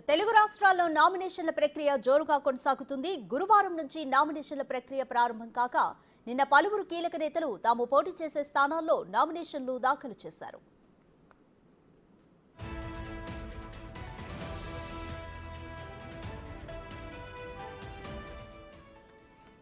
తెలుగు రాష్ట్రాల్లో నామినేషన్ల ప్రక్రియ జోరుగా కొనసాగుతుంది. గురువారం నుంచి నామినేషన్ల ప్రక్రియ ప్రారంభం కాక నిన్న పలువురు కీలక నేతలు తాము పోటీ చేసే స్థానాల్లో నామినేషన్లు దాఖలు చేశారు.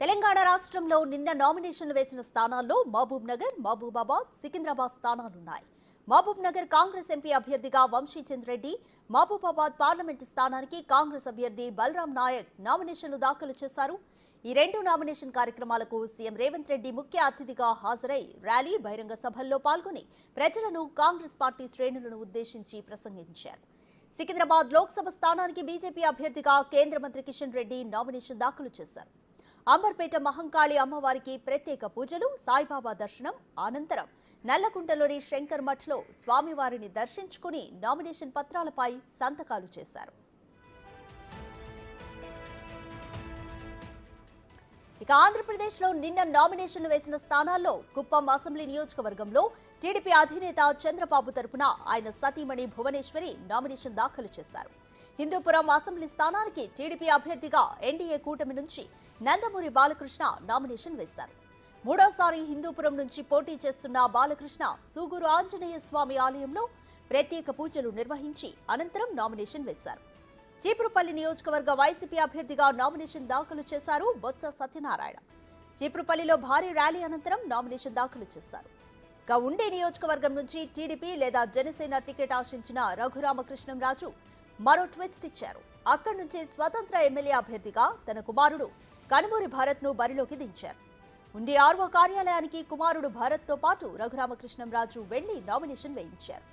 తెలంగాణ రాష్ట్రంలో నిన్న నామినేషన్లు వేసిన స్థానాల్లో మహబూబ్ నగర్, మహబూబాబాద్, సికింద్రాబాద్ స్థానాలున్నాయి. మహబూబ్ నగర్ కాంగ్రెస్ ఎంపీ అభ్యర్థిగా వంశీచంద్ రెడ్డి, మహబూబాబాద్ పార్లమెంటు స్థానానికి కాంగ్రెస్ అభ్యర్థి బలరాం నాయక్ నామినేషన్లు దాఖలు చేశారు. ఈ రెండు నామినేషన్ కార్యక్రమాలకు సీఎం రేవంత్ రెడ్డి ముఖ్య అతిథిగా హాజరై ర్యాలీ, బహిరంగ సభల్లో పాల్గొని ప్రజలను, కాంగ్రెస్ పార్టీ శ్రేణులను ఉద్దేశించి ప్రసంగించారు. సికింద్రాబాద్ లోక్సభ స్థానానికి బీజేపీ అభ్యర్థిగా కేంద్ర మంత్రి కిషన్ రెడ్డి నామినేషన్ దాఖలు చేశారు. అంబర్పేట మహంకాళి అమ్మవారికి ప్రత్యేక పూజలు, సాయిబాబా దర్శనం అనంతరం నల్లకుంటలోని శంకర్ మఠ్లో స్వామివారిని దర్శించుకుని నామినేషన్ పత్రాలపై సంతకాలు చేశారు. ఇక ఆంధ్రప్రదేశ్లో నిన్న నామినేషన్లు వేసిన స్థానాల్లో కుప్పం అసెంబ్లీ నియోజకవర్గంలో టీడీపీ అధినేత చంద్రబాబు తరపున ఆయన సతీమణి భువనేశ్వరి నామినేషన్ దాఖలు చేశారు. హిందూపురం అసెంబ్లీ స్థానానికి టీడీపీ అభ్యర్థిగా ఎన్డీఏ కూటమి నుంచి నందమూరి బాలకృష్ణ నామినేషన్ వేశారు. మూడోసారి హిందూపురం నుంచి పోటీ చేస్తున్న బాలకృష్ణ సూగూరు ఆంజనేయ స్వామి ఆలయంలో ప్రత్యేక పూజలు నిర్వహించి అనంతరం నామినేషన్ వేశారు. చీపురుపల్లి నియోజకవర్గ వైసీపీ అభ్యర్థిగా నామినేషన్ దాఖలు చేశారు బొత్స సత్యనారాయణ. చీపురుపల్లిలో భారీ ర్యాలీ అనంతరం నామినేషన్ దాఖలు చేశారు. ఇక ఉండే నియోజకవర్గం నుంచి టీడీపీ లేదా జనసేన టికెట్ ఆశించిన రఘురామకృష్ణంరాజు మరో ట్విస్ట్ ఇచ్చారు. అక్కడి నుంచి స్వతంత్ర ఎమ్మెల్యే అభ్యర్థిగా తన కుమారుడు కనుమూరి భరత్ ను బరిలోకి దించారు. ఉండి ఆర్వో కార్యాలయానికి కుమారుడు భరత్ తో పాటు రఘురామకృష్ణంరాజు వెళ్లి నామినేషన్ వేయించారు.